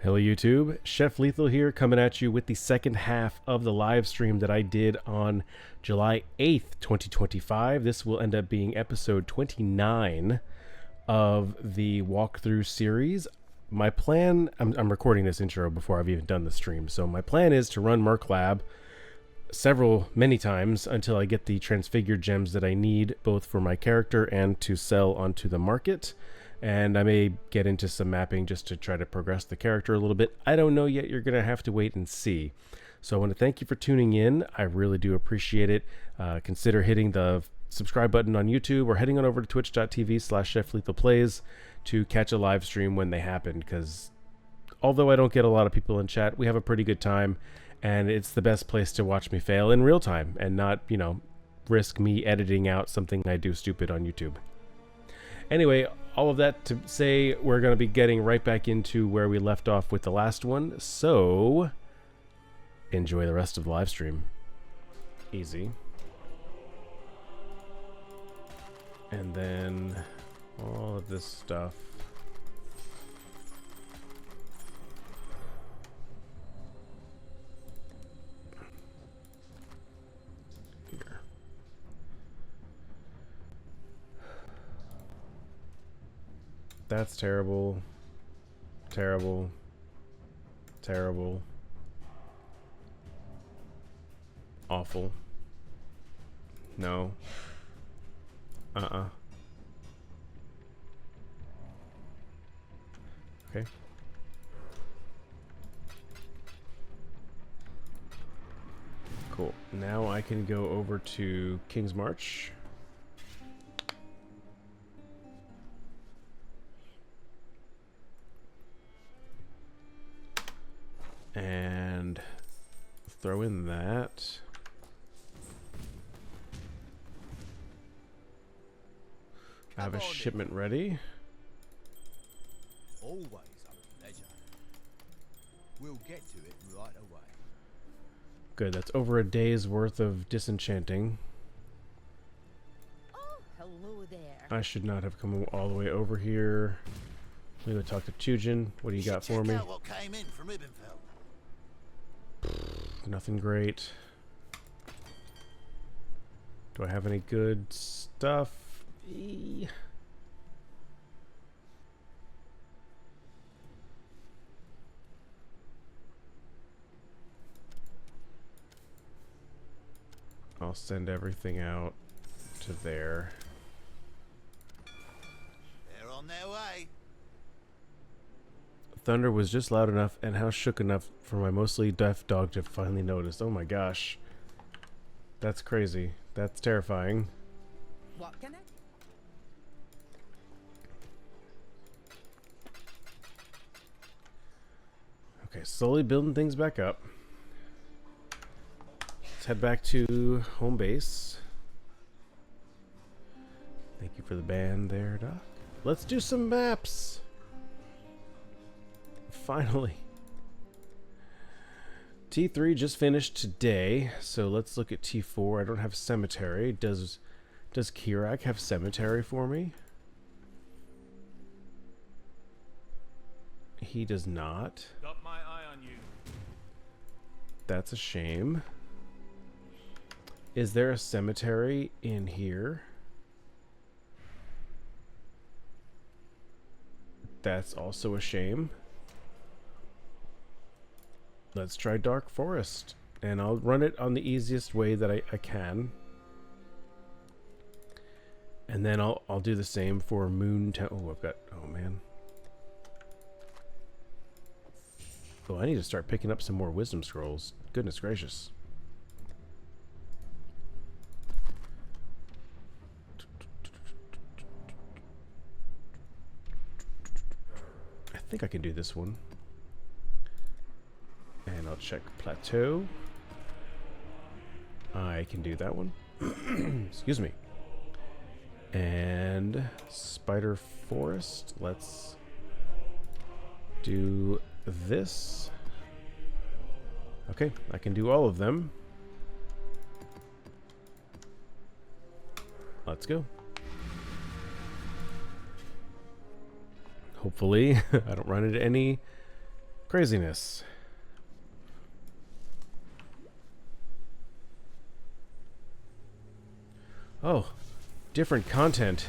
Hello YouTube, Chef Lethal here, coming at you with the second half of the live stream that I did on July 8th, 2025. This will end up being episode 29 of the walkthrough series. My plan, I'm recording this intro before I've even done the stream, so my plan is to run Merc Lab many times until I get the transfigured gems that I need, both for my character and to sell onto the market. And I may get into some mapping just to try to progress the character a little bit. I don't know yet. You're going to have to wait and see. So I want to thank you for tuning in. I really do appreciate it. Consider hitting the subscribe button on YouTube or heading on over to twitch.tv/ChefLethalPlays to catch a live stream when they happen. Because although I don't get a lot of people in chat, we have a pretty good time. And it's the best place to watch me fail in real time and not, risk me editing out something I do stupid on YouTube. Anyway, all of that to say, we're going to be getting right back into where we left off with the last one. So, enjoy the rest of the live stream. Easy. And then all of this stuff. Here. That's terrible. Terrible. Terrible. Awful. No. Okay. Cool. Now I can go over to King's March. And throw in that. I have a shipment ready. Always a pleasure. We'll get to it right away. Good, that's over a day's worth of disenchanting. Oh, hello there. I should not have come all the way over here. Let me go talk to Chujin. What do you got for me? Check out what came in from Ibbenfeld. Nothing great. Do I have any good stuff? I'll send everything out to there. They're on their way. Thunder was just loud enough and house shook enough for my mostly deaf dog to finally notice. Oh my gosh. That's crazy. That's terrifying. What can I? Okay, slowly building things back up. Let's head back to home base. Thank you for the band there, Doc. Let's do some maps. Finally. T3 just finished today, so let's look at T4. I don't have cemetery. Does Kirak have cemetery for me? He does not. Got my eye on you. That's a shame. Is there a cemetery in here? That's also a shame. Let's try Dark Forest, and I'll run it on the easiest way that I can. And then I'll do the same for Moon Town. Oh, oh man. Oh, I need to start picking up some more wisdom scrolls. Goodness gracious. I think I can do this one. And I'll check Plateau. I can do that one. Excuse me. And Spider Forest. Let's do this. Okay, I can do all of them. Let's go. Hopefully, I don't run into any Craziness. Oh, different content.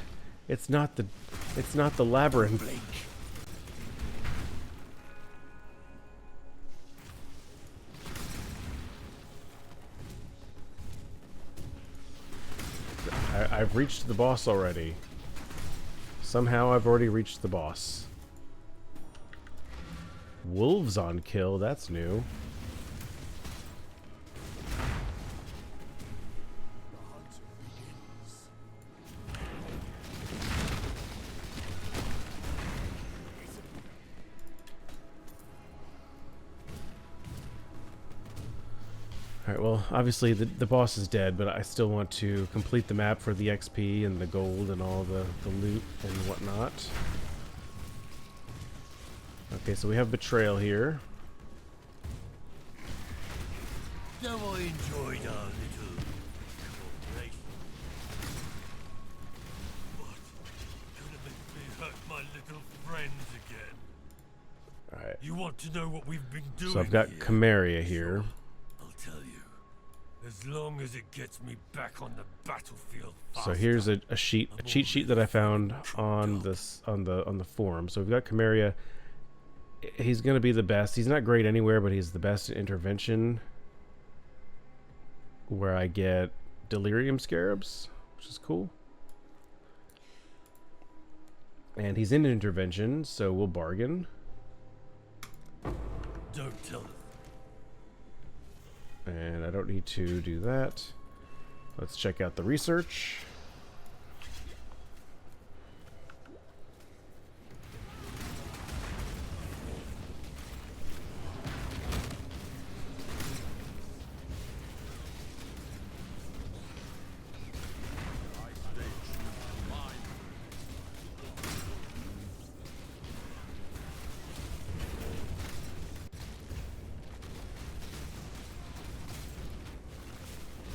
It's not the labyrinth. I've reached the boss already. Somehow I've already reached the boss. Wolves on kill, that's new. Alright, well, obviously the boss is dead, but I still want to complete the map for the XP and the gold and all the loot and whatnot. Okay, so we have Betrayal here. Now I enjoyed our little cooperation. What? Gonna make me hurt my little friends again. Alright. You want to know what we've been doing? So I've got here? Chimeria here. I'll tell you. As long as it gets me back on the battlefield. So here's a cheat sheet that I found on this on the forum. So we've got Chimeria. He's gonna be the best. He's not great anywhere, but he's the best at intervention. Where I get delirium scarabs, which is cool. And he's in intervention, so we'll bargain. Don't tell them. And I don't need to do that. Let's check out the research.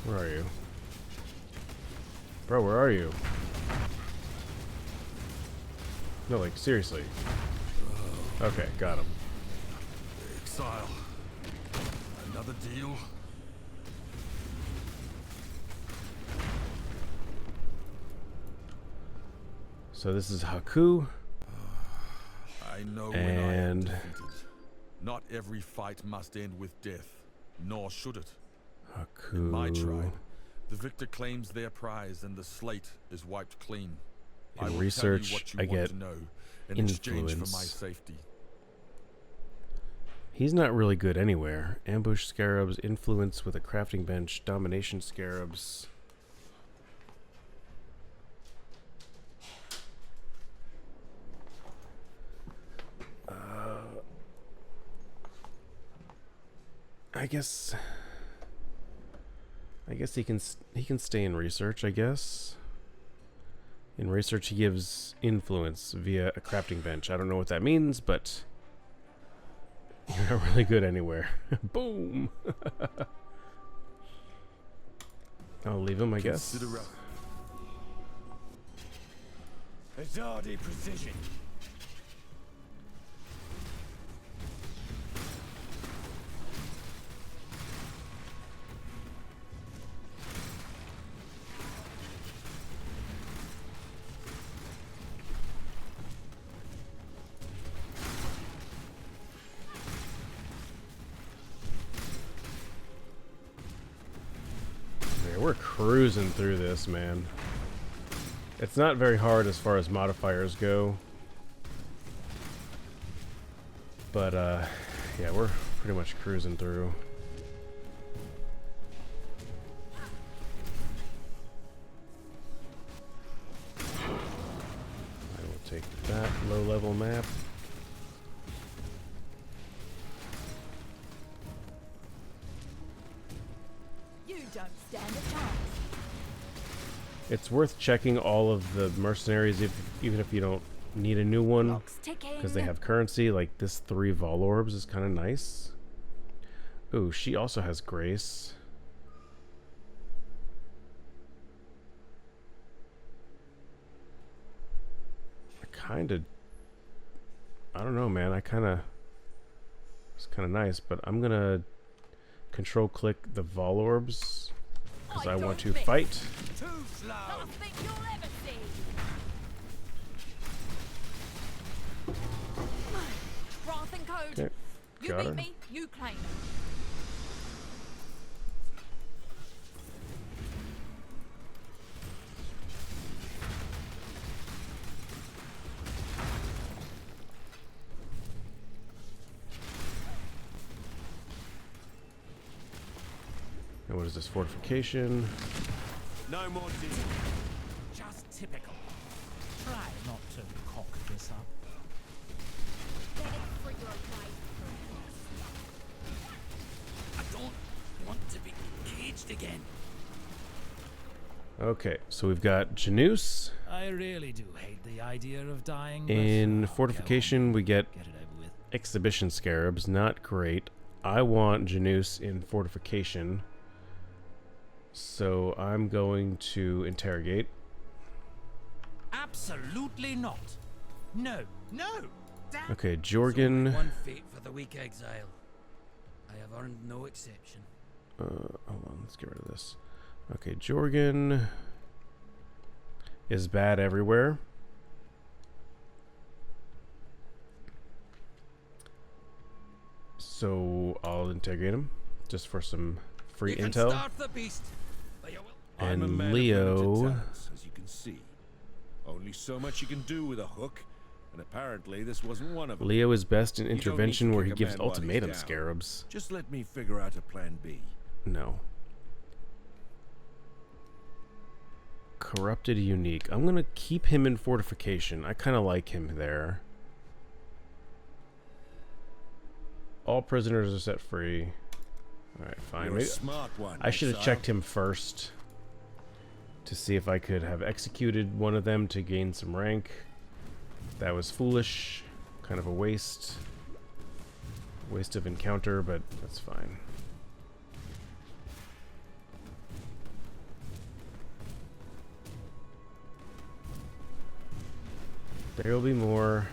Where are you? Bro, where are you? No, like, seriously. Okay, got him. Exile. Another deal? So this is Haku. I know when I am And defeated. Not every fight must end with death, nor should it. In my tribe, Haku. the victor claims their prize and the slate is wiped clean. I In will research, tell you what you I want get to know in exchange for my influence. safety. He's not really good anywhere. Ambush scarabs, influence with a crafting bench, domination scarabs. I guess he can stay in research, I guess. In research he gives influence via a crafting bench. I don't know what that means, but you're not really good anywhere. Boom. I'll leave him, I guess. Consider Azadi precision. Yeah, we're cruising through this, man. It's not very hard as far as modifiers go. But, yeah, we're pretty much cruising through. I will take that low-level map. You don't stand a chance. It's worth checking all of the mercenaries even if you don't need a new one, Clock's ticking. because they have currency. Like this 3 Vol Orbs is kind of nice. Ooh, she also has Grace. I don't know, man. I kind of It's kind of nice, but I'm gonna control click the Vol Orbs because I want to fight. Too slow. Last thing you'll ever see. Wrath and code. Okay, You got beat her. me, you claim it. And what is this fortification? No more deal. Just typical. Try not to cock this up. Get it for your life. I don't want to be caged again. Okay, so we've got Janus. I really do hate the idea of dying. but In I'll fortification, we get get it over with. exhibition scarabs. Not great. I want Janus in fortification. So I'm going to interrogate. Absolutely not. No. No. Damn. Okay, Jorgen. One fate for the weak exile. I have earned no exception. Hold on, let's get rid of this. Okay, Jorgen is bad everywhere. So I'll integrate him just for some free You can intel. starve the beast, but you will. I'm a And man of Leo. limited talents, as you can see. Only so much you can do with a hook, and apparently this wasn't one of them. Leo is best in You don't need to intervention where he kick a gives man while he's ultimatum down. scarabs. Just let me figure out a plan B. No. Corrupted unique. I'm gonna keep him in fortification. I kind of like him there. All prisoners are set free. All right, fine. You're a Maybe smart one. I should have exile. checked him first to see if I could have executed one of them to gain some rank. That was foolish. Kind of a waste. Waste of encounter, but that's fine. There will be more.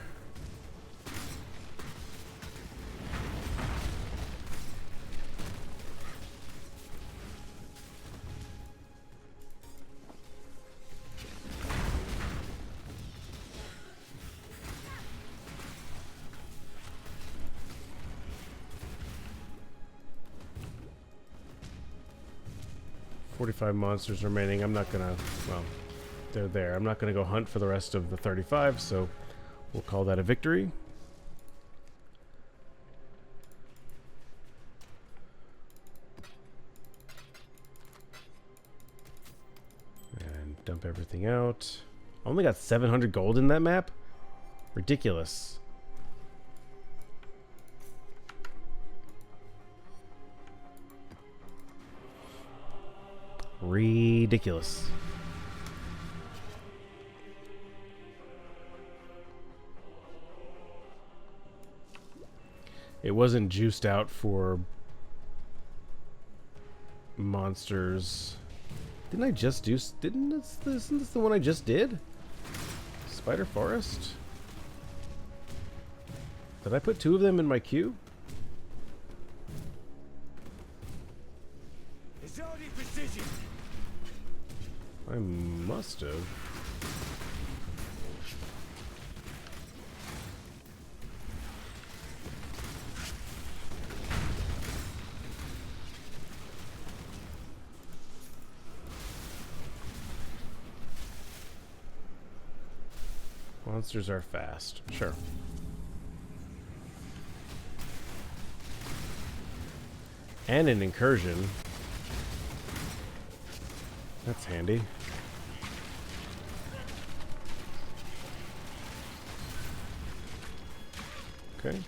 $45 monsters remaining. I'm not gonna, well, they're there. I'm not gonna go hunt for the rest of the 35, so we'll call that a victory. And dump everything out. Only got 700 gold in that map? Ridiculous. Ridiculous. It wasn't juiced out for monsters. Didn't I just do? Isn't this the one I just did? Spider Forest. Did I put 2 of them in my queue? It's only precision. I must have. Monsters are fast. Sure. And an incursion. That's handy. Okay.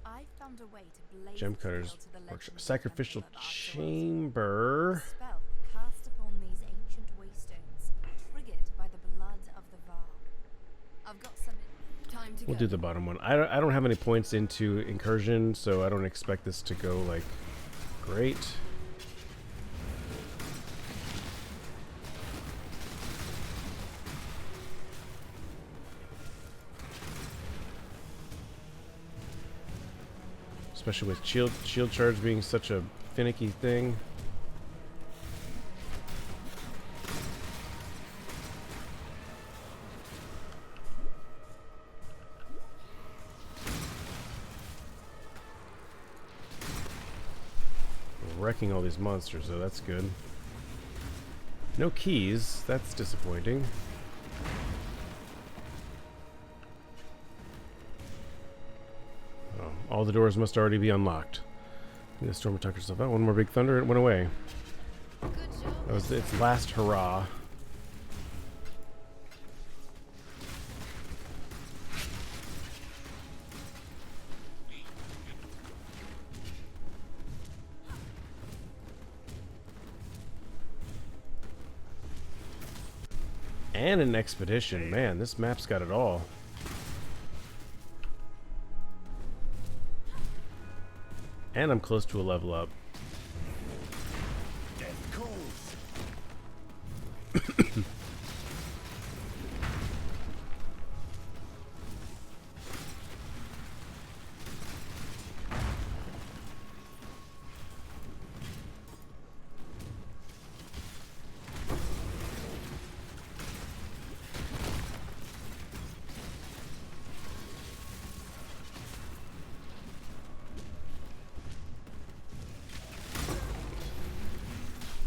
I found a way to blaze Gem a trail cutters. to the legend of Sacrificial Temple of Arthur chamber. A spell cast upon these ancient waystones, triggered by the blood of the Var. I've got some time to We'll go. do the bottom one. I don't have any points into incursion, so I don't expect this to go like great. especially with shield charge being such a finicky thing. Wrecking all these monsters, though. That's good. No keys. That's disappointing. Oh, all the doors must already be unlocked. The storm tucked herself out. One more big thunder. It went away. Good job. That was its last hurrah. And an expedition. Man, this map's got it all. And I'm close to a level up. Death calls.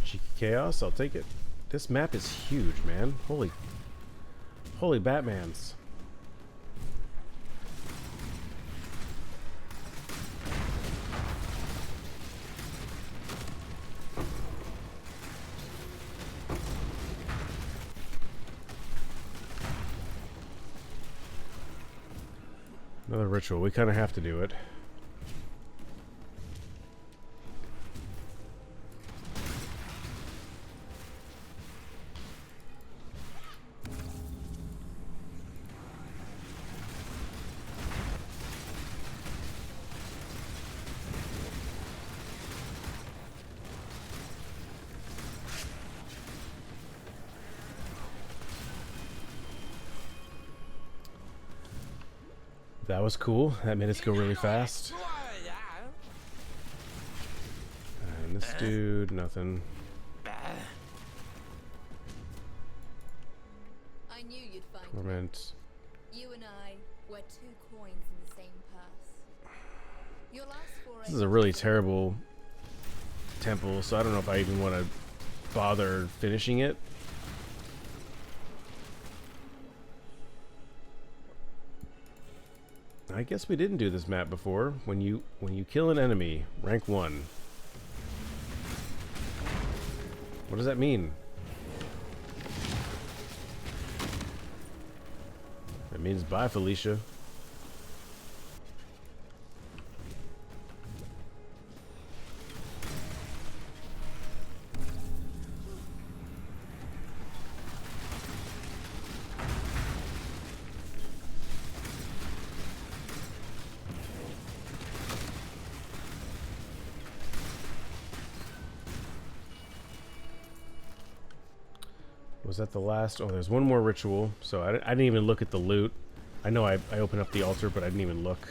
Cheeky chaos, I'll take it. This map is huge, man. Holy Batmans. Another ritual. We kind of have to do it. That was cool. That made us go really fast. And this dude, nothing. I knew you'd find me. Torment. You and I were two coins in the same purse. Your last foray. This is a really terrible temple, so I don't know if I even want to bother finishing it. I guess we didn't do this map before. When you kill an enemy, rank 1. What does that mean? It means bye, Felicia. Was that the last? Oh, there's one more ritual. So I didn't even look at the loot. I know I opened up the altar, but I didn't even look.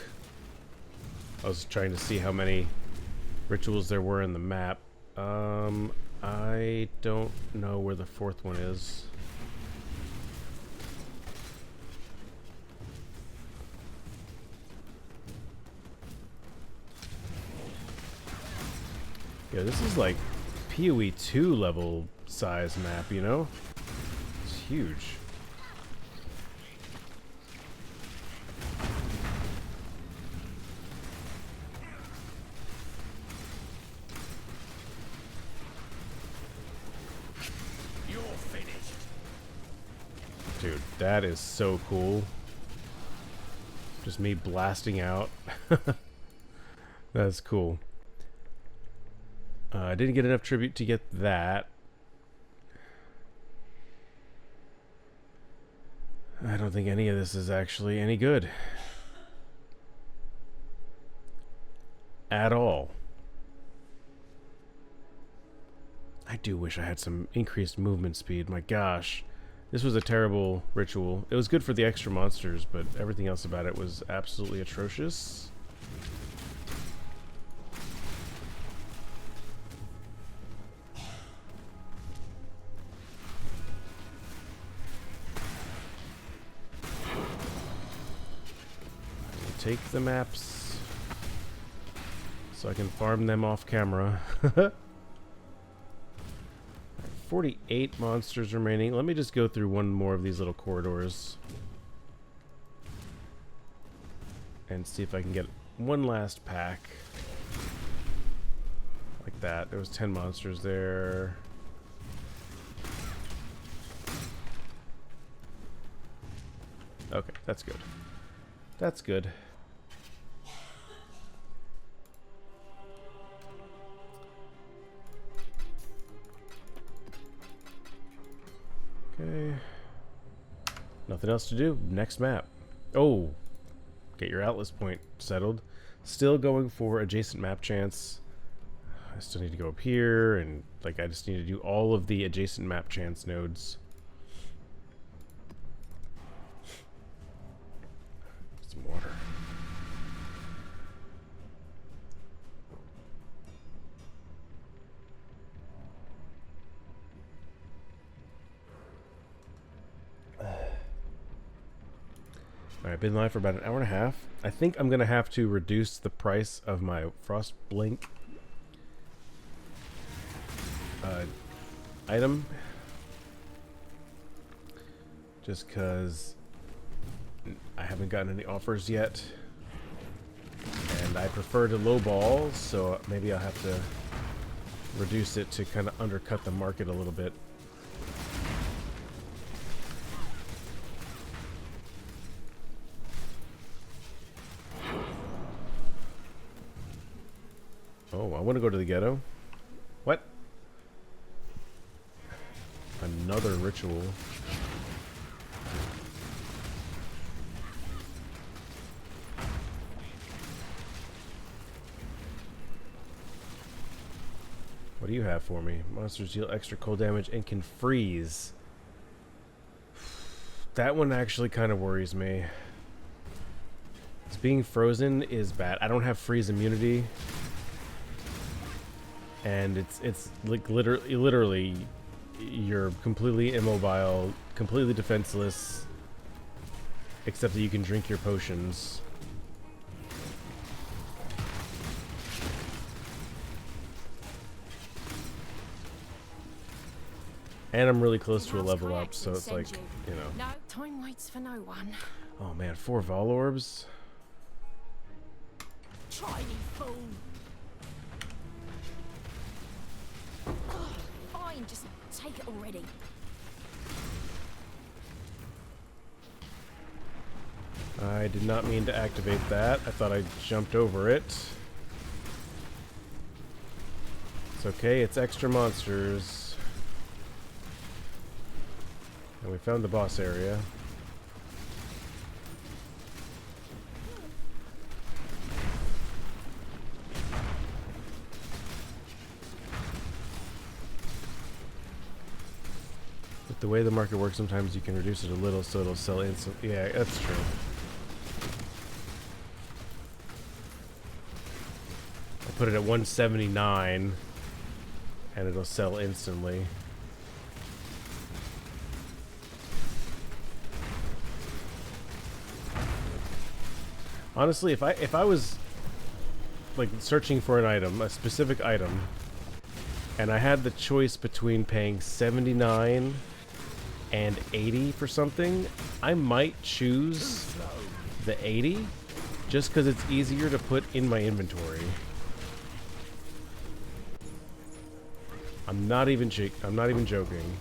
I was trying to see how many rituals there were in the map. I don't know where the fourth one is. Yeah, this is like PoE 2 level size map, you know? It's huge. You're finished. Dude, that is so cool. Just me blasting out. That's cool. I didn't get enough tribute to get that. I don't think any of this is actually any good. At all. I do wish I had some increased movement speed. My gosh. This was a terrible ritual. It was good for the extra monsters, but everything else about it was absolutely atrocious. take the maps so I can farm them off camera. 48 monsters remaining. Let me just go through one more of these little corridors and see if I can get one last pack. Like that. There was 10 monsters there. Okay, that's good. That's good. Okay. Nothing else to do. Next map. Oh. Get your Atlas point settled. Still going for adjacent map chance. I still need to go up here, and like I just need to do all of the adjacent map chance nodes. Some water. Alright, been live for about an hour and a half. I think I'm going to have to reduce the price of my Frost Blink item. Just because I haven't gotten any offers yet. And I prefer to lowball, so maybe I'll have to reduce it to kind of undercut the market a little bit. Oh, I want to go to the ghetto. What? Another ritual. What do you have for me? Monsters deal extra cold damage and can freeze. That one actually kind of worries me. Being frozen is bad. I don't have freeze immunity. And it's like literally you're completely immobile, completely defenseless, except that you can drink your potions. And I'm really close to a level up, so it's like, you know. No, time waits for no one. Oh man, 4 Vol Orbs? Tiny fool. Fine, just take it already. I did not mean to activate that. I thought I jumped over it. It's okay, it's extra monsters. And we found the boss area. With the way the market works, sometimes you can reduce it a little so it'll sell instant. Yeah, that's true. I put it at 179 and it'll sell instantly. Honestly, if I was like searching for an item, a specific item, and I had the choice between paying 79 and 80 for something, I might choose the 80 just because it's easier to put in my inventory. I'm not even joking.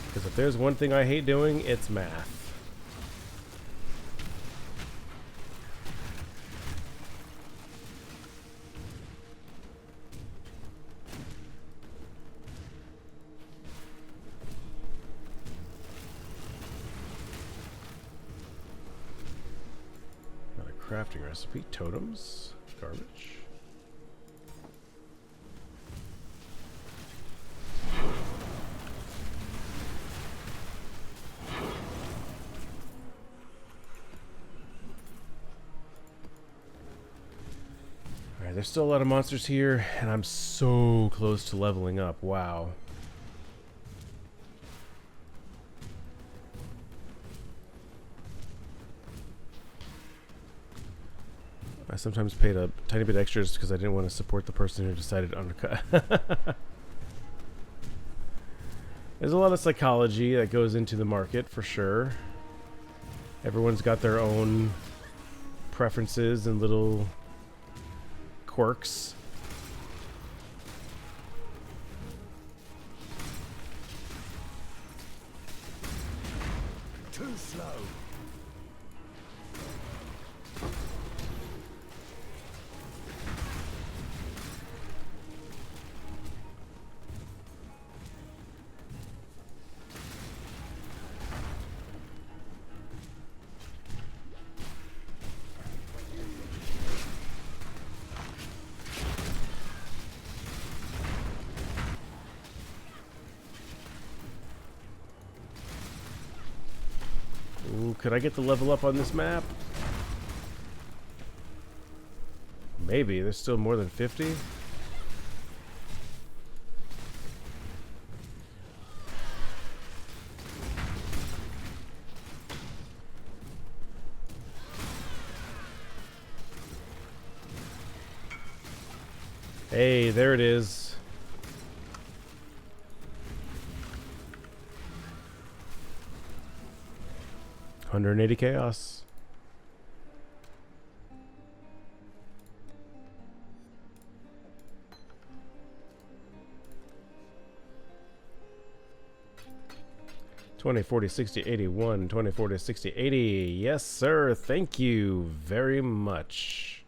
Because if there's one thing I hate doing, it's math. Not a crafting recipe. Totems. Garbage. there's still a lot of monsters here, and I'm so close to leveling up. Wow. I sometimes paid a tiny bit extra just because I didn't want to support the person who decided to undercut. There's a lot of psychology that goes into the market, for sure. Everyone's got their own preferences and little quirks. Too slow. Ooh, could I get the level up on this map? Maybe. There's still more than 50. Hey, there it is. 180 chaos. $20, $40, $60, $81, $20, $40, $60, $80. Yes, sir. Thank you very much.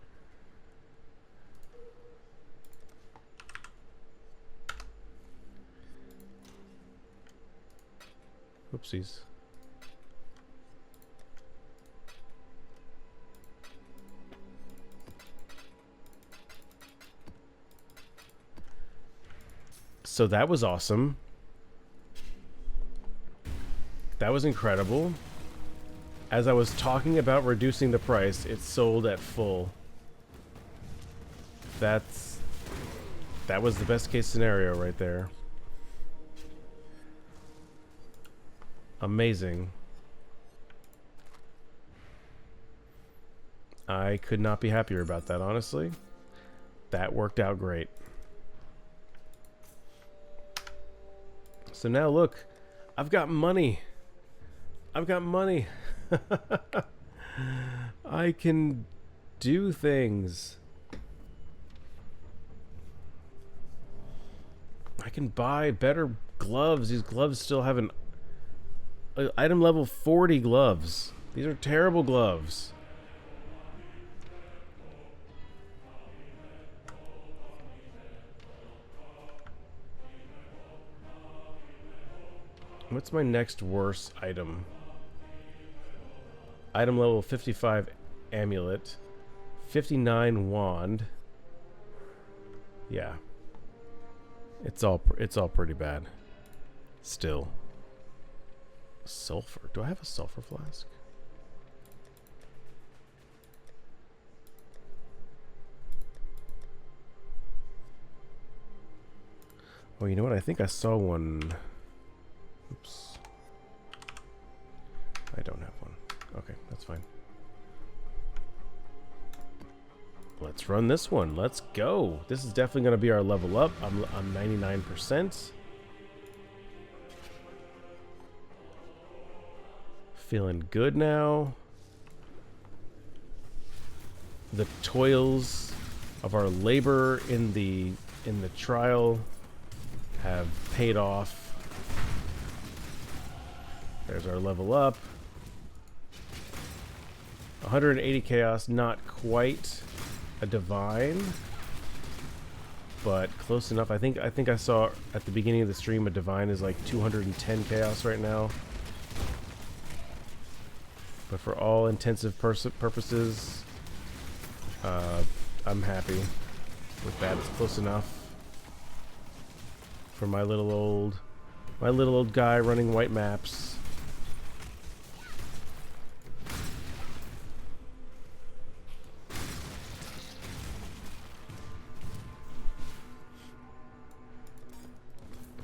Oopsies. So that was awesome. That was incredible. As I was talking about reducing the price, it sold at full. That was the best case scenario right there. Amazing. I could not be happier about that, honestly. That worked out great. So now look, I've got money. I've got money. I can do things. I can buy better gloves. These gloves still have an item level 40 gloves. These are terrible gloves. What's my next worst item? Item level 55 amulet. 59 wand. Yeah. It's all pretty bad. Still. Sulfur. Do I have a sulfur flask? Oh, you know what? I think I saw one. Oops. I don't have one. Okay, that's fine. Let's run this one. Let's go. This is definitely going to be our level up. I'm 99%. Feeling good now. The toils of our labor in the trial have paid off. There's our level up. 180 chaos, not quite a divine, but close enough. I think I saw at the beginning of the stream a divine is like 210 chaos right now. But for all intensive purposes, I'm happy with that. It's close enough for my little old guy running white maps.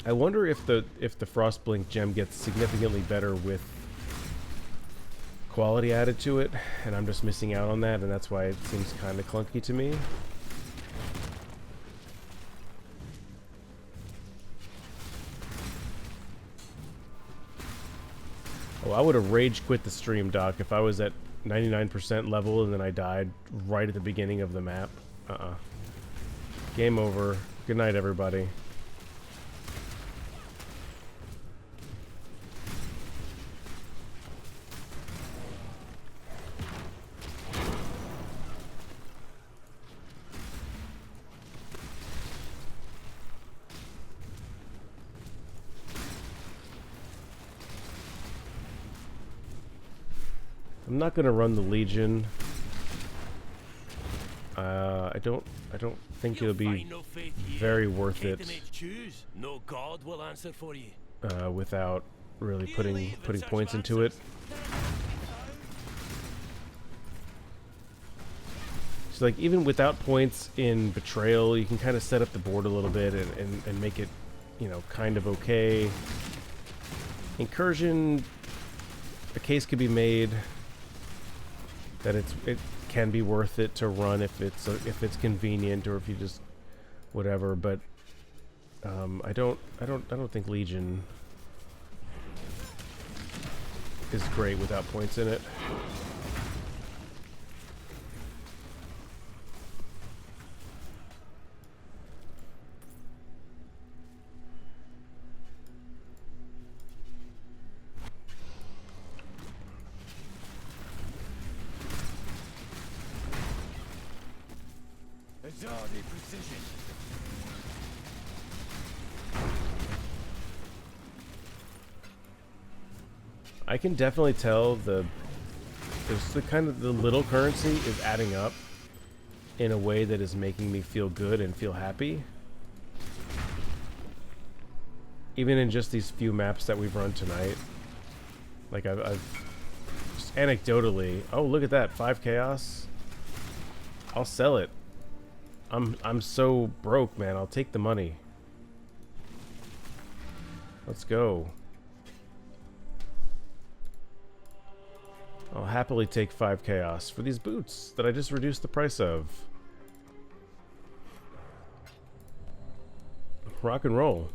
I wonder if the Frostblink gem gets significantly better with quality added to it, and I'm just missing out on that, and that's why it seems kind of clunky to me. Oh, I would have rage quit the stream, Doc, if I was at 99% level and then I died right at the beginning of the map. Game over. Good night, everybody. I'm not gonna run the Legion. I don't think it'll be very worth it No God will answer for you. without really putting points into it. So like even without points in Betrayal, you can kind of set up the board a little bit and make it, you know, kind of okay. Incursion, a case could be made that it can be worth it to run if it's convenient, or if you just whatever. But I don't think Legion is great without points in it. Precision. I can definitely tell the kind of the little currency is adding up in a way that is making me feel good and feel happy. Even in just these few maps that we've run tonight. Like I've just anecdotally, oh look at that, 5 chaos. I'll sell it. I'm so broke, man. I'll take the money. Let's go. I'll happily take 5 chaos for these boots that I just reduced the price of. Rock and roll.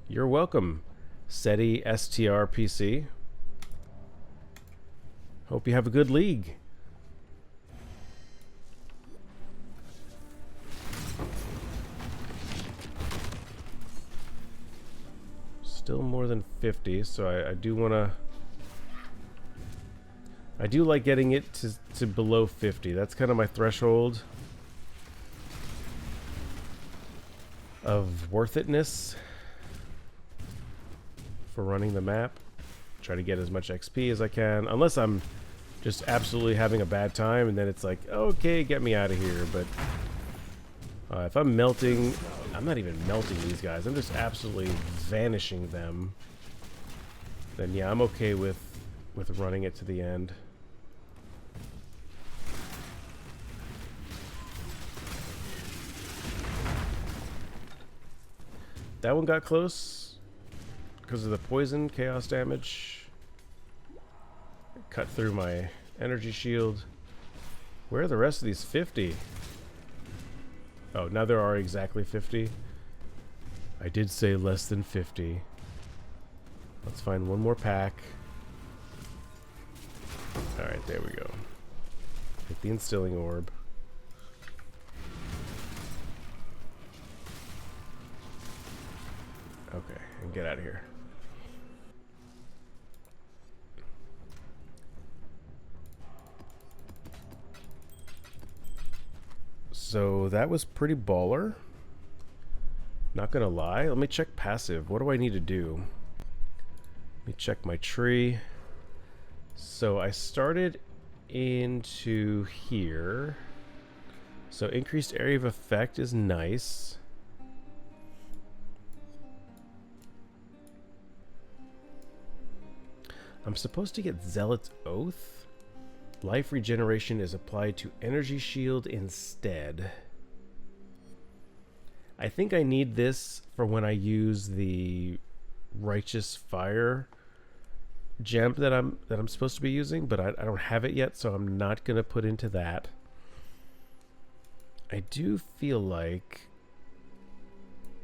You're welcome, SETI STRPC. Hope you have a good league. Still more than 50, so I do want to... I do like getting it to below 50. That's kind of my threshold of worth itness for running the map. Try to get as much XP as I can, unless I'm just absolutely having a bad time, and then it's like, okay, get me out of here. But if I'm melting... I'm not even melting these guys. I'm just absolutely vanishing them. Then yeah, I'm okay with running it to the end. That one got close because of the poison chaos damage. Cut through my energy shield. Where are the rest of these 50? Oh, now there are exactly 50. I did say less than 50. Let's find one more pack. Alright, there we go. Get the instilling orb. Okay, and get out of here. So that was pretty baller. Not gonna lie. Let me check passive. What do I need to do? Let me check my tree. So I started into here. So increased area of effect is nice. I'm supposed to get Zealot's Oath. Life regeneration is applied to energy shield instead. I think I need this for when I use the righteous fire gem that I'm supposed to be using, but I don't have it yet, so I'm not gonna put into that. I do feel like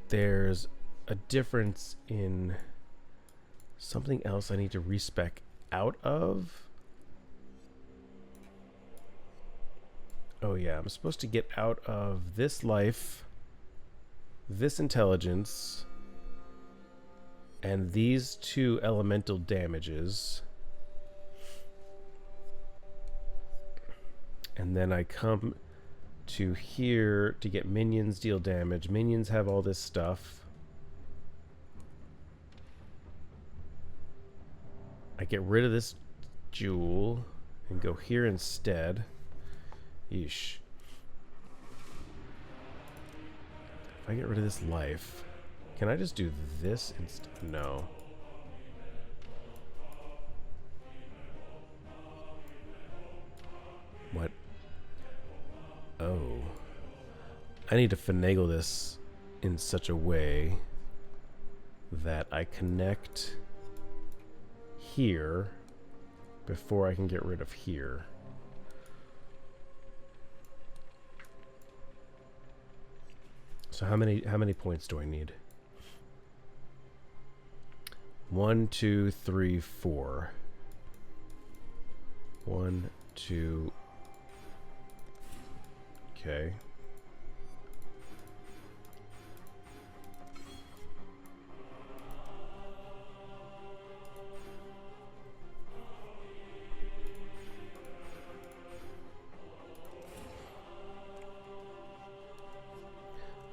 there's a difference in something else I need to respec out of. Oh yeah, I'm supposed to get out of this life, this intelligence, and these 2 elemental damages. And then I come to here to get minions deal damage. Minions have all this stuff. I get rid of this jewel and go here instead. Yeesh. If I get rid of this life, can I just do this instead? No. What? Oh. I need to finagle this in such a way that I connect here before I can get rid of here. So how many points do I need? 1, 2, 3, 4. 1, 2. Okay.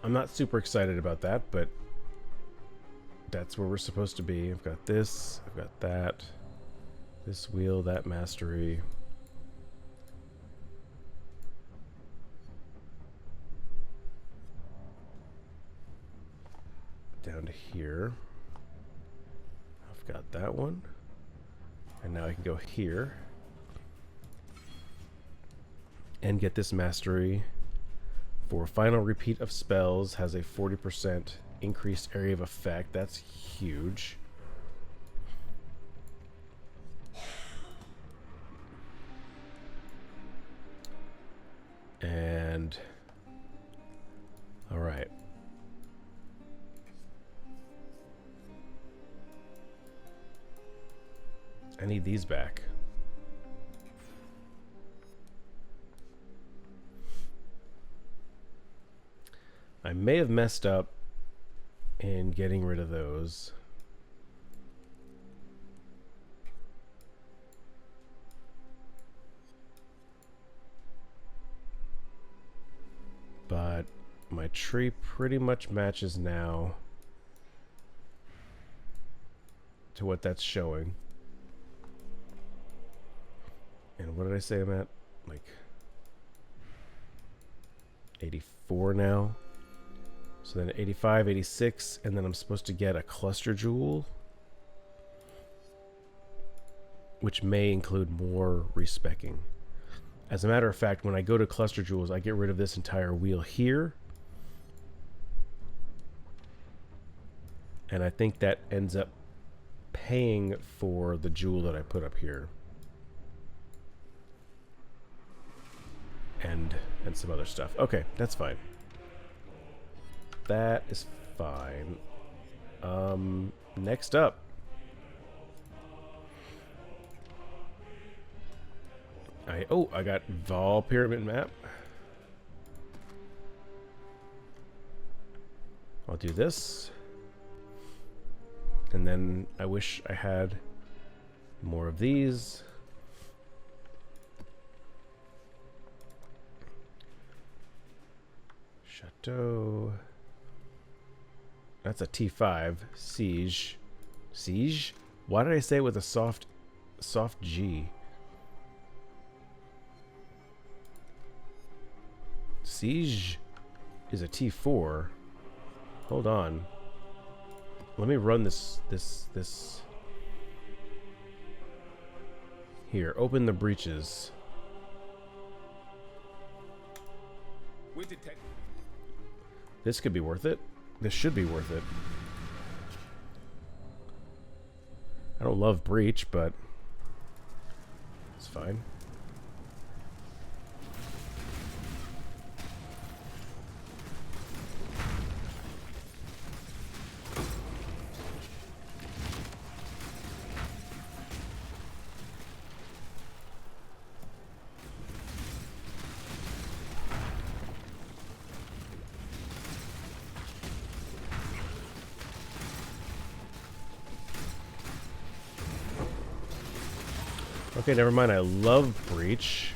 I'm not super excited about that, but that's where we're supposed to be. I've got this, I've got that, this wheel, that mastery. Down to here. I've got that one. And now I can go here and get this mastery. For final repeat of spells, has a 40% increased area of effect. That's huge. And all right. I need these back. I may have messed up in getting rid of those. But my tree pretty much matches now to what that's showing. And what did I say I'm at? Like 84 now. So then 85, 86, and then I'm supposed to get a cluster jewel, which may include more respecking. As a matter of fact, when I go to cluster jewels, I get rid of this entire wheel here. And I think that ends up paying for the jewel that I put up here. And some other stuff. Okay, that's fine. That is fine. Next up. I got Vol Pyramid Map. I'll do this. And then I wish I had more of these. Chateau. That's a T5. Siege. Siege? Why did I say it with a soft G? Siege is a T4. Hold on. Let me run this. Here, open the breaches. This could be worth it. This should be worth it. I don't love Breach, but it's fine. Okay, never mind. I love Breach.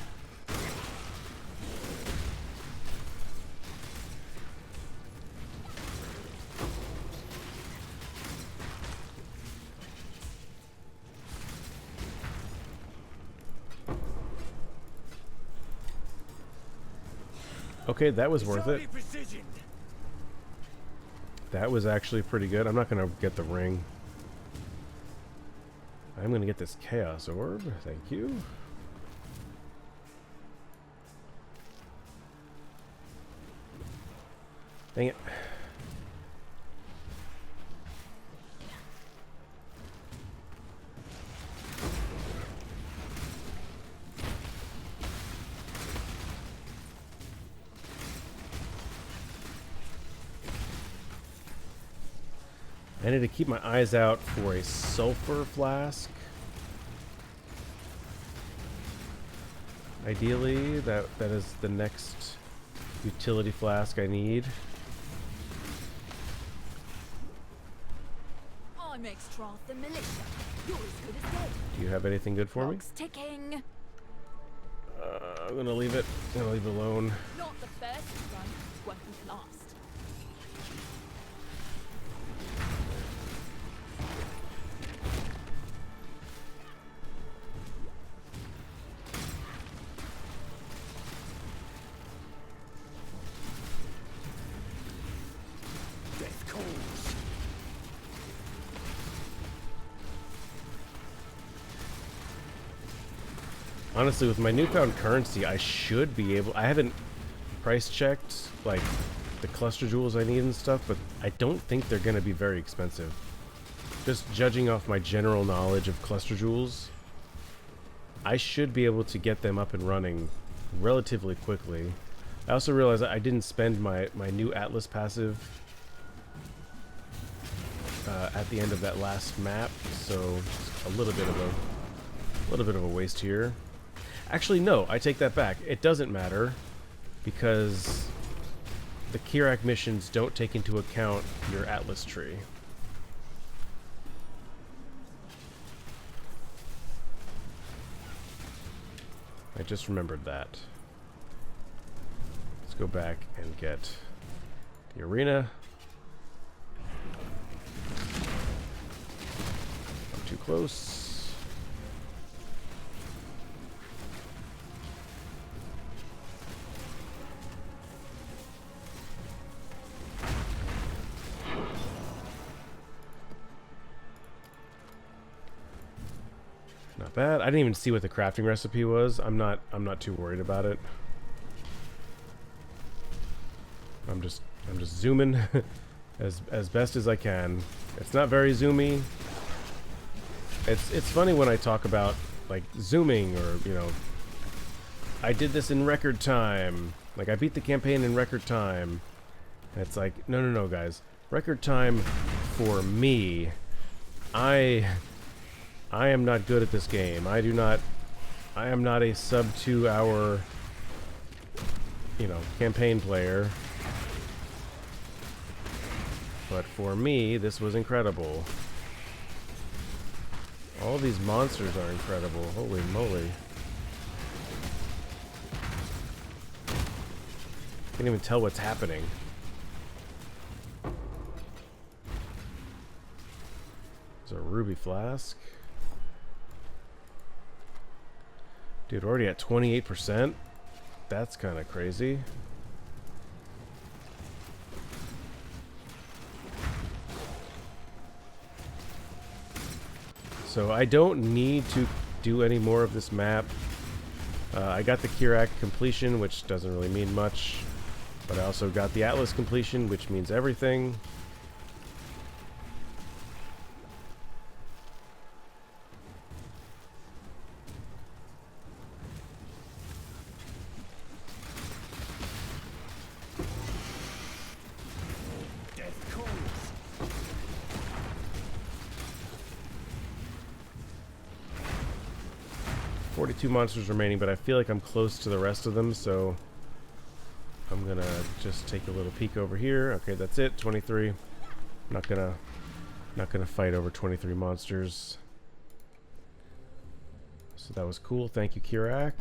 Okay, that was worth it. That was actually pretty good. I'm not going to get the ring. I'm going to get this Chaos Orb. Thank you. Dang it. I need to keep my eyes out for a sulfur flask. Ideally, that is the next utility flask I need. I'm extra the militia. You're as good as dead. Do you have anything good for me? Clock's ticking. I'm gonna leave it. I'm gonna leave it alone. Not the first run, won't last. Honestly, with my newfound currency, I should be able... I haven't price checked, like, the cluster jewels I need and stuff, but I don't think they're going to be very expensive. Just judging off my general knowledge of cluster jewels, I should be able to get them up and running relatively quickly. I also realized I didn't spend my new Atlas passive at the end of that last map, so a little bit of a waste here. Actually, no, I take that back. It doesn't matter because the Kirak missions don't take into account your Atlas tree. I just remembered that. Let's go back and get the arena. Not too close. Not bad. I didn't even see what the crafting recipe was. I'm not too worried about it. I'm just zooming as best as I can. It's not very zoomy. It's funny when I talk about like zooming or, you know, I did this in record time. Like I beat the campaign in record time. And it's like, no guys. Record time for me. I am not good at this game. I am not a sub 2 hour, you know, campaign player. But for me, this was incredible. All these monsters are incredible. Holy moly. Can't even tell what's happening. There's a ruby flask. Dude, already at 28%? That's kind of crazy. So I don't need to do any more of this map. I got the Kirak completion, which doesn't really mean much. But I also got the Atlas completion, which means everything. Death calls. 42 monsters remaining, but I feel like I'm close to the rest of them, so I'm gonna just take a little peek over here. Okay, that's it. 23. Not gonna fight over 23 monsters. So that was cool. Thank you, Kirak.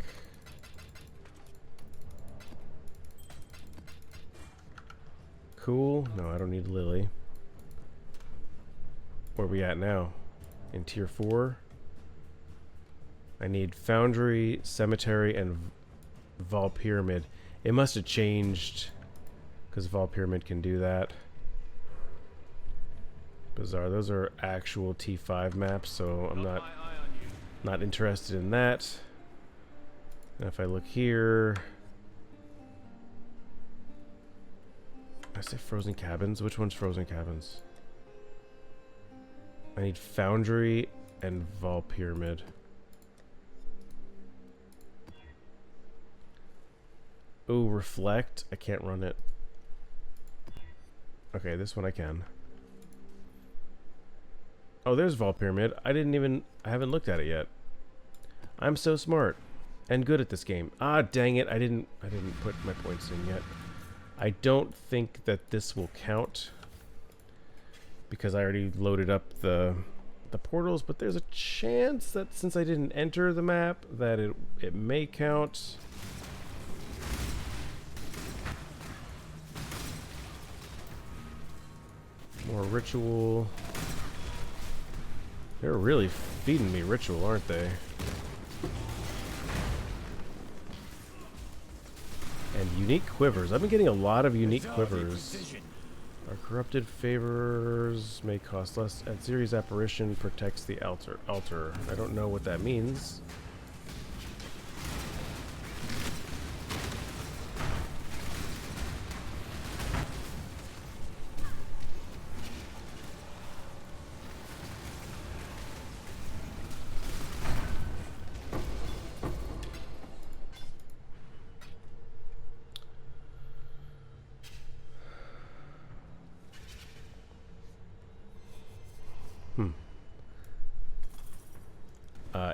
Cool. No, I don't need Lily. Where are we at now? In tier 4. I need Foundry, Cemetery, and Vol Pyramid. It must have changed because Vol Pyramid can do that. Bizarre. Those are actual T5 maps, so I'm not interested in that. And if I look here, I say Frozen Cabins. Which one's Frozen Cabins? I need Foundry and Vol Pyramid. Oh, Reflect. I can't run it. Okay, this one I can. Oh, there's Vol Pyramid. I haven't looked at it yet. I'm so smart and good at this game. Ah, dang it. I didn't put my points in yet. I don't think that this will count because I already loaded up the portals, but there's a chance that since I didn't enter the map that it may count. More ritual. They're really feeding me ritual, aren't they? And unique quivers. I've been getting a lot of unique quivers. Our corrupted favors may cost less. At series apparition protects the altar. I don't know what that means.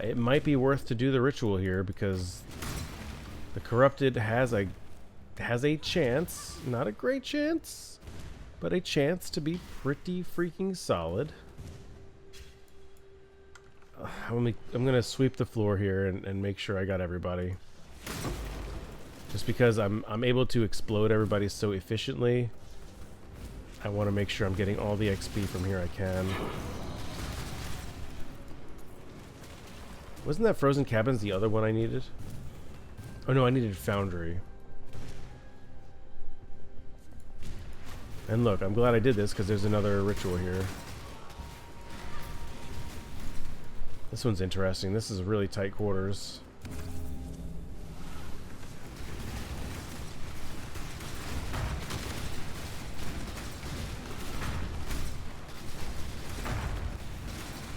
It might be worth to do the ritual here because the corrupted has a chance, not a great chance, but a chance to be pretty freaking solid. I'm gonna sweep the floor here and make sure I got everybody. Just because I'm able to explode everybody so efficiently, I want to make sure I'm getting all the XP from here I can. Wasn't that Frozen Cabins the other one I needed? Oh no, I needed Foundry. And look, I'm glad I did this because there's another ritual here. This one's interesting. This is really tight quarters.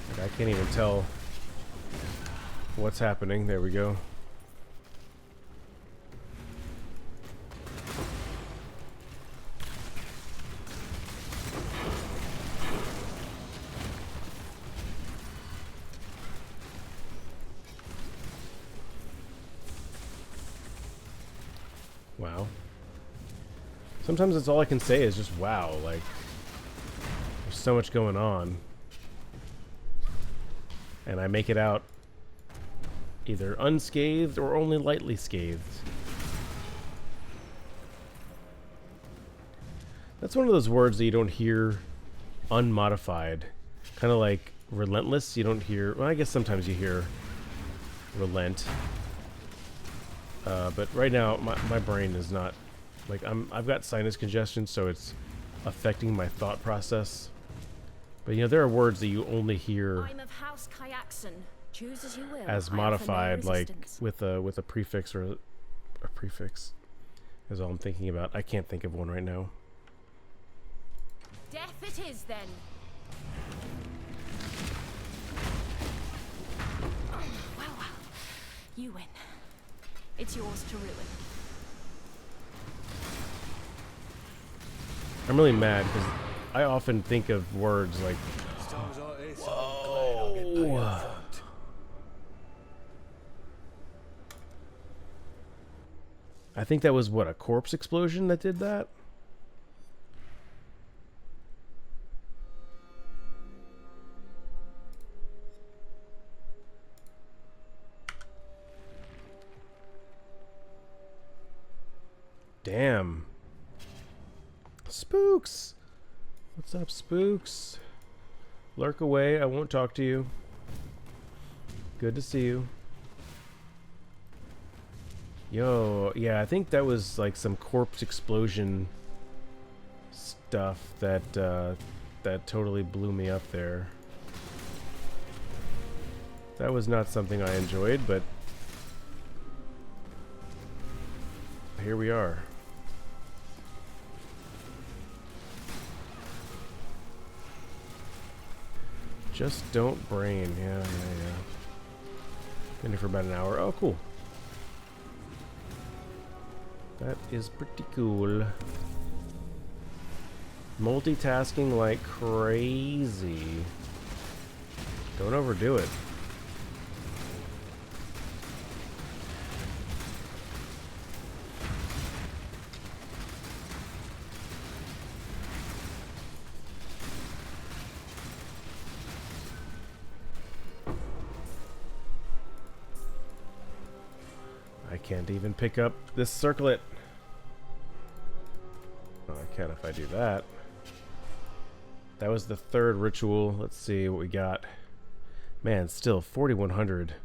Like, I can't even tell what's happening. There we go. Wow. Sometimes that's all I can say is just wow. Like, there's so much going on. And I make it out either unscathed or only lightly scathed. That's one of those words that you don't hear unmodified. Kind of like relentless, you don't hear... Well, I guess sometimes you hear relent. But right now, my brain is not... Like, I've got sinus congestion, so it's affecting my thought process. But, you know, there are words that you only hear... I'm of House Kyaxon. Choose as you will. as I offer no modified, like resistance. with a prefix or a prefix. is all I'm thinking about. I can't think of one right now. Death it is then. Well, you win. It's yours to ruin. I'm really mad because I often think of words like, whoa. I think that was, what, a corpse explosion that did that? Damn. Spooks! What's up, spooks? Lurk away, I won't talk to you. Good to see you. Yo, yeah, I think that was like some corpse explosion stuff that that totally blew me up there. That was not something I enjoyed, but here we are. Just don't brain. Yeah. Been here for about an hour. Oh, cool. That is pretty cool. Multitasking like crazy. Don't overdo it. I can't even pick up this circlet. Oh, I can if I do that. That was the third ritual. Let's see what we got. Man, still 4100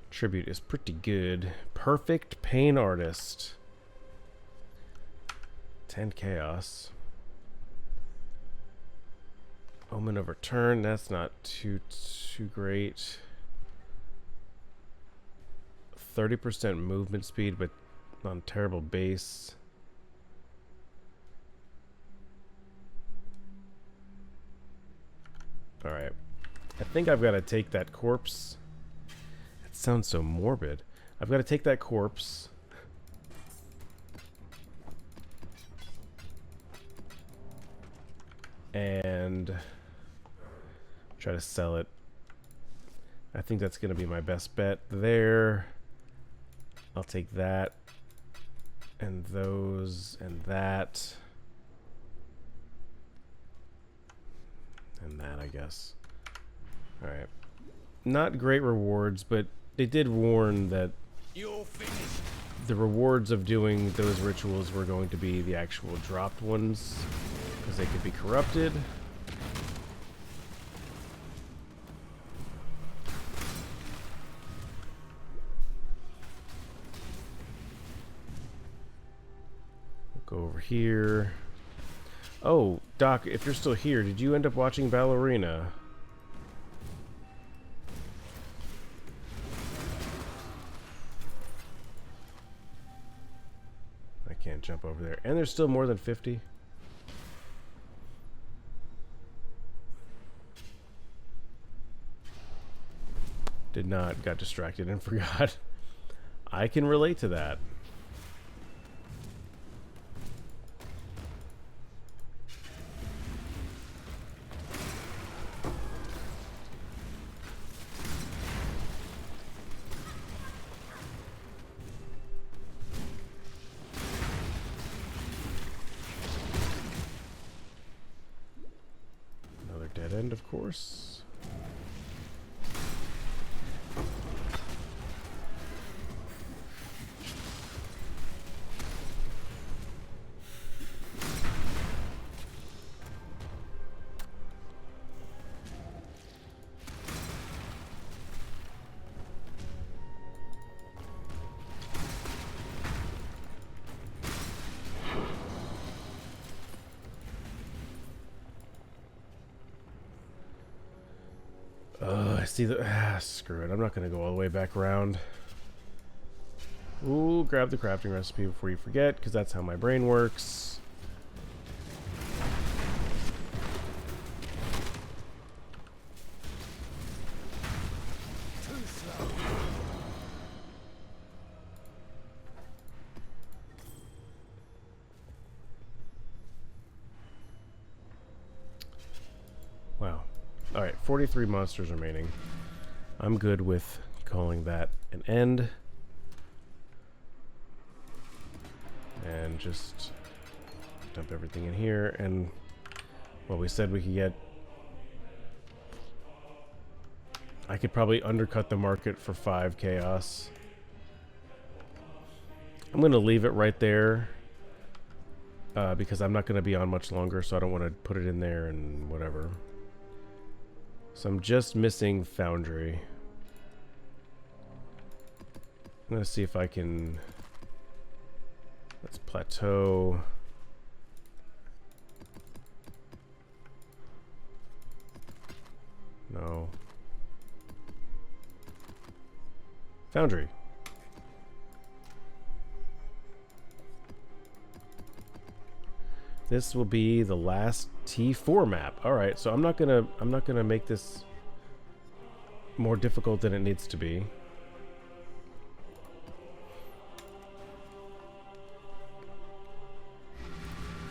tribute is pretty good. Perfect pain artist. 10 chaos. Omen of return. That's not too great. 30% movement speed, but on terrible base. Alright. I think I've got to take that corpse. That sounds so morbid. I've got to take that corpse. And try to sell it. I think that's going to be my best bet there. I'll take that. And those. And that. And that, I guess. Alright. Not great rewards, but they did warn that the rewards of doing those rituals were going to be the actual dropped ones, because they could be corrupted. We'll go over here. Oh, Doc, if you're still here, did you end up watching Ballerina? I can't jump over there. And there's still more than 50. Did not. Got distracted and forgot. I can relate to that. Dead end, of course. I see the... screw it. I'm not going to go all the way back around. Ooh, grab the crafting recipe before you forget, because that's how my brain works. Too slow. Wow. Alright, 43 monsters remaining. I'm good with calling that an end. And just dump everything in here. And, well, we said we could get... I could probably undercut the market for 5 chaos. I'm going to leave it right there. Because I'm not going to be on much longer, so I don't want to put it in there and whatever. So I'm just missing Foundry. I'm going to see if I can... Let's plateau. No. Foundry. This will be the last T4 map. All right, so I'm not gonna make this more difficult than it needs to be.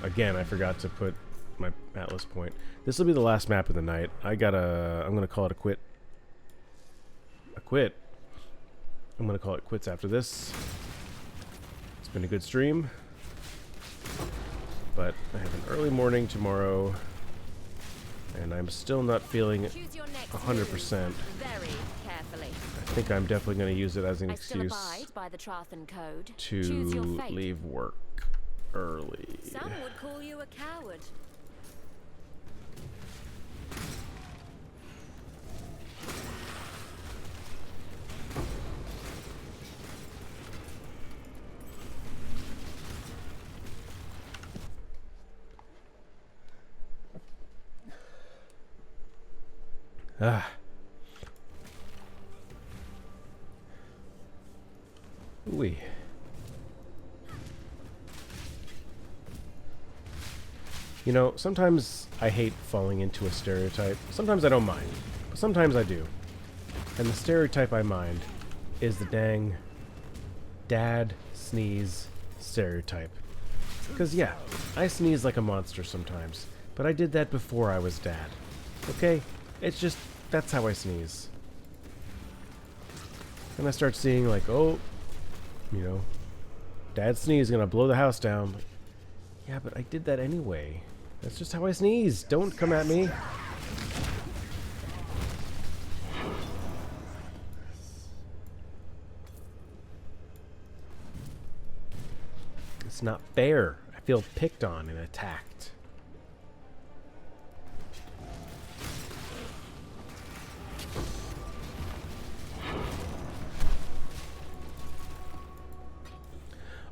Again, I forgot to put my Atlas point. This will be the last map of the night. I'm gonna call it a quit. A quit. I'm gonna call it quits after this. It's been a good stream, but I have an early morning tomorrow, and I'm still not feeling 100%. Very carefully. I think I'm definitely going to use it as an I still excuse abide by the Trarthan code. to Choose your fate. leave work early. Some would call you a coward. Ah. Ooh. You know, sometimes I hate falling into a stereotype. Sometimes I don't mind, but sometimes I do. And the stereotype I mind is the dang dad sneeze stereotype. Because yeah, I sneeze like a monster sometimes, but I did that before I was dad. Okay? It's just, that's how I sneeze. And I start seeing like, oh, you know, dad sneeze gonna blow the house down. Like, yeah, but I did that anyway. That's just how I sneeze. Don't come at me. It's not fair. I feel picked on and attacked.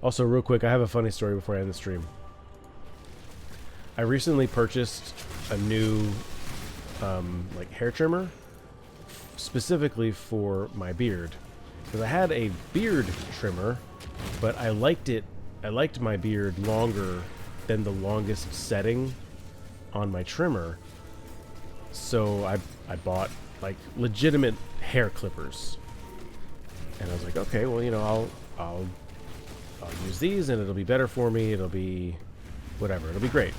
Also, real quick, I have a funny story before I end the stream. I recently purchased a new like hair trimmer specifically for my beard, because I had a beard trimmer, but I liked my beard longer than the longest setting on my trimmer, so I bought like legitimate hair clippers, and I was like, okay, well, you know, I'll use these and it'll be better for me, it'll be whatever, it'll be great.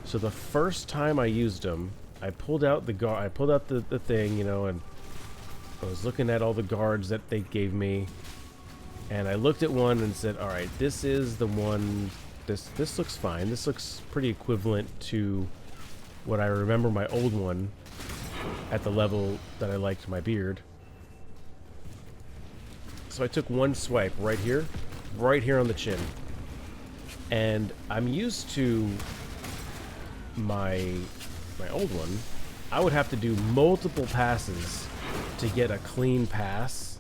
So the first time I used them, I pulled out the thing, you know, and I was looking at all the guards that they gave me, and I looked at one and said, all right, this is the one, this looks fine, this looks pretty equivalent to what I remember my old one at the level that I liked my beard. So I took one swipe right here on the chin, and I'm used to my old one. I would have to do multiple passes to get a clean pass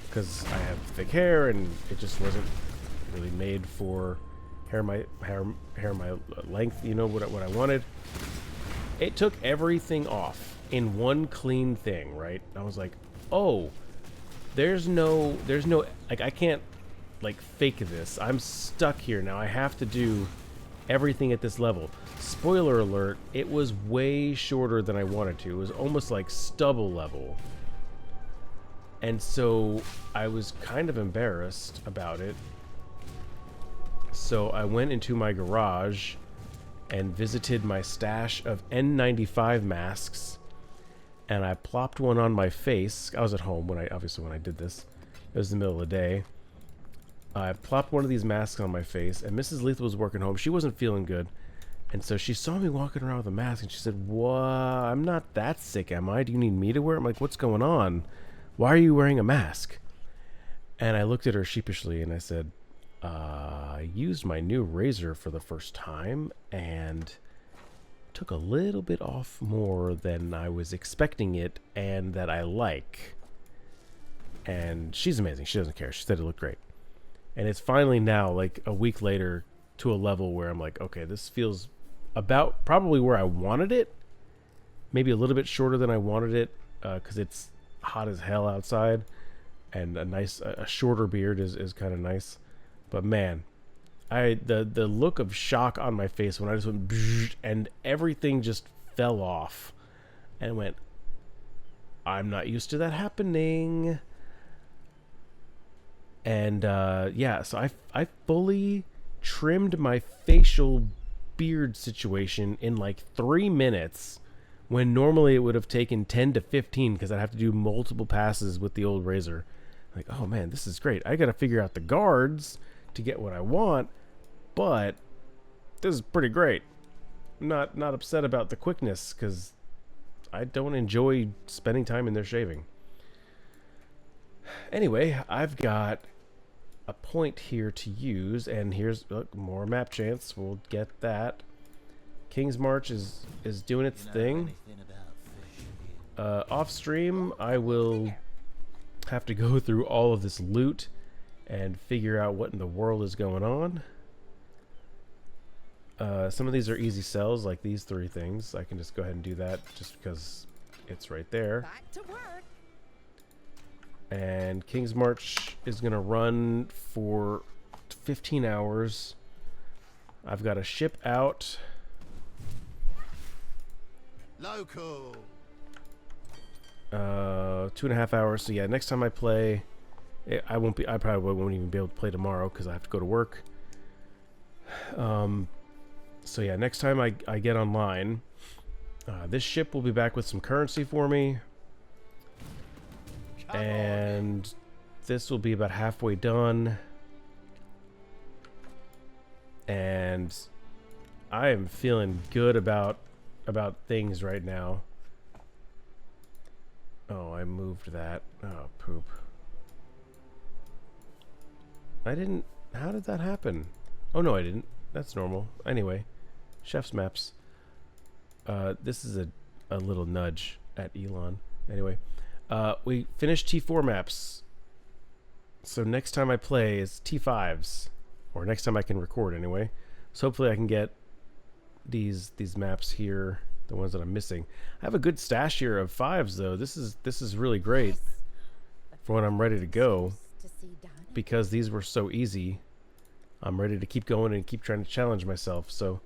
because I have thick hair and it just wasn't really made for hair my length, you know, what I wanted. It took everything off in one clean thing, right? I was like, oh, there's no, like, I can't, like, fake this. I'm stuck here now. I have to do everything at this level. Spoiler alert, it was way shorter than I wanted to. It was almost like stubble level. And so I was kind of embarrassed about it. So I went into my garage and visited my stash of N95 masks, and I plopped one on my face. I was at home when I did this. It was the middle of the day. I plopped one of these masks on my face, and Mrs. Lethal was working home. She wasn't feeling good, and so she saw me walking around with a mask, and she said, "What? I'm not that sick, am I? Do you need me to wear it?" I'm like, "What's going on? Why are you wearing a mask?" And I looked at her sheepishly, and I said, I used my new razor for the first time and took a little bit off more than I was expecting it and that I like. And she's amazing. She doesn't care. She said it looked great. And it's finally now, like a week later, to a level where I'm like, okay, this feels about probably where I wanted it. Maybe a little bit shorter than I wanted it, because it's hot as hell outside, and a shorter beard is kind of nice. But man, the look of shock on my face when I just went bzzz, and everything just fell off and went, I'm not used to that happening. And yeah, so I fully trimmed my facial beard situation in like 3 minutes, when normally it would have taken 10 to 15 because I'd have to do multiple passes with the old razor. Like, oh man, this is great. I got to figure out the guards to get what I want, but this is pretty great. I'm not upset about the quickness, because I don't enjoy spending time in there shaving. Anyway, I've got a point here to use, and here's more map chance. We'll get that. King's March is doing its thing. Off stream, I will have to go through all of this loot and figure out what in the world is going on. Some of these are easy sells, like these 3 things. I can just go ahead and do that just because it's right there. Back to work. And King's March is going to run for 15 hours. I've got a ship out. Local. 2.5 hours. So yeah, next time I play, I probably won't even be able to play tomorrow because I have to go to work. So yeah, next time I get online, this ship will be back with some currency for me. And this will be about halfway done. And I am feeling good about things right now. Oh, I moved that. Oh, poop. I didn't... How did that happen? Oh, no, I didn't. That's normal. Anyway, chef's maps. This is a little nudge at Elon. Anyway, we finished T4 maps. So next time I play is T5s. Or next time I can record, anyway. So hopefully I can get these maps here, the ones that I'm missing. I have a good stash here of 5s, though. This is really great for when I'm ready to go, because these were so easy. I'm ready to keep going and keep trying to challenge myself. So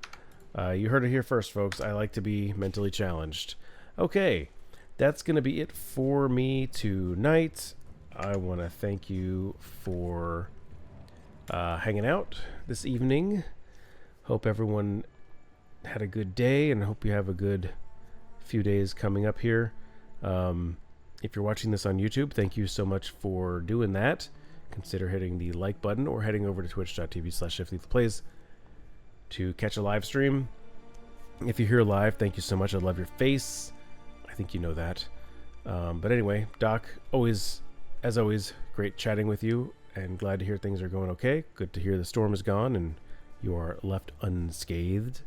you heard it here first, folks. I like to be mentally challenged. Okay, that's going to be it for me tonight. I want to thank you for hanging out this evening. Hope everyone had a good day, and I hope you have a good few days coming up here. If you're watching this on YouTube, thank you so much for doing that. Consider hitting the like button or heading over to twitch.tv/ShiftLethalPlays to catch a live stream. If you're here live, thank you so much. I love your face. I think you know that. But anyway, Doc, as always, great chatting with you, and glad to hear things are going okay. Good to hear the storm is gone and you are left unscathed.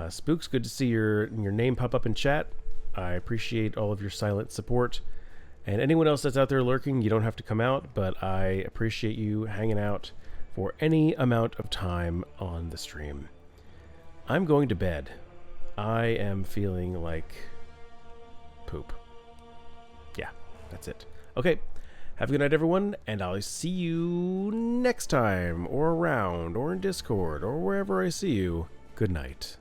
Spooks, good to see your name pop up in chat. I appreciate all of your silent support. And anyone else that's out there lurking, you don't have to come out, but I appreciate you hanging out for any amount of time on the stream. I'm going to bed. I am feeling like poop. Yeah, that's it. Okay, Have a good night, everyone, and I'll see you next time, or around, or in Discord, or wherever I see you. Good night.